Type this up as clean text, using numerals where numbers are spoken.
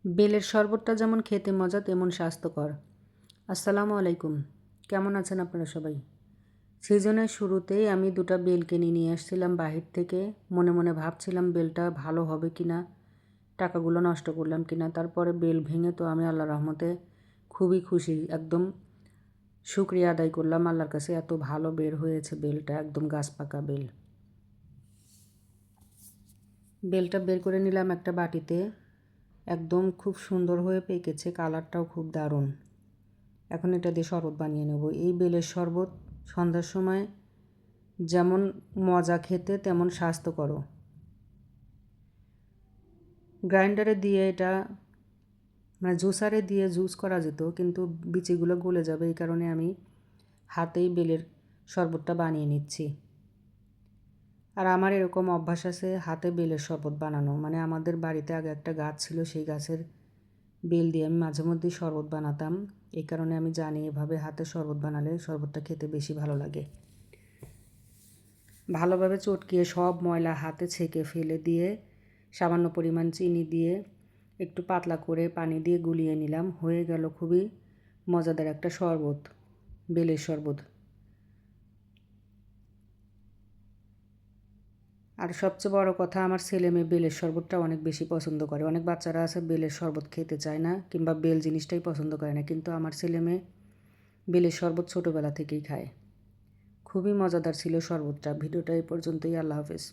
বেলের শরবতটা যেমন খেতে মজা তেমন স্বাস্থ্যকর। আসসালামু আলাইকুম, কেমন আছেন আপনারা সবাই? সিজনের শুরুতেই আমি 2টা বেল কিনে নিয়ে আসছিলাম বাহির থেকে। মনে মনে ভাবছিলাম বেলটা ভালো হবে কি না, টাকাগুলো নষ্ট করলাম কি না। তারপরে বেল ভেঙে তো আমি আল্লাহর রহমতে খুবই খুশি, একদম শুকরিয়া আদায় করলাম আল্লাহর কাছে। এত ভালো বের হয়েছে বেলটা, একদম গাছ পাকা বেল। বেলটা বের করে নিলাম একটা বাটিতে। একদম খুব সুন্দর হয়ে পেকেছে, কালারটাও খুব দারুণ। এখন এটা দিয়ে শরবত বানিয়ে নেব। এই বেলের শরবত সন্ধ্যার সময় যেমন মজা খেতে তেমন স্বাস্থ্যকরও। গ্রাইন্ডারে দিয়ে এটা জুসারে দিয়ে জুস করা যেত, কিন্তু বিচিগুলো গলে যাবে, এই কারণে আমি হাতেই বেলের শরবতটা বানিয়ে নিচ্ছি। আর আমার এরকম অভ্যাস আছে হাতে বেলের শরবত বানানো, আমাদের বাড়িতে আগে একটা গাছ ছিল, সেই গাছের বেল দিয়ে আমি মাঝে মধ্যেই শরবত বানাতাম। এই কারণে আমি জানি এভাবে হাতে শরবত বানালে শরবতটা খেতে বেশি ভালো লাগে। ভালোভাবে চটকিয়ে সব ময়লা হাতে ছেঁকে ফেলে দিয়ে সামান্য পরিমাণ চিনি দিয়ে একটু পাতলা করে পানি দিয়ে গুলিয়ে নিলাম। হয়ে গেল খুবই মজাদার একটা শরবত, বেলের শরবত। আর সবচেয়ে বড় কথা, আমার ছেলে মেয়ে বেলের শরবতটা অনেক বেশি পছন্দ করে। অনেক বাচ্চারা আছে বেলের শরবত খেতে চায় না, কিংবা বেল জিনিসটাই পছন্দ করে না, কিন্তু আমার ছেলে মেয়ে বেলের শরবত ছোটোবেলা থেকেই খায়। খুবই মজাদার ছিল শরবতটা। ভিডিওটা এই পর্যন্তই। আল্লাহ হাফেজ।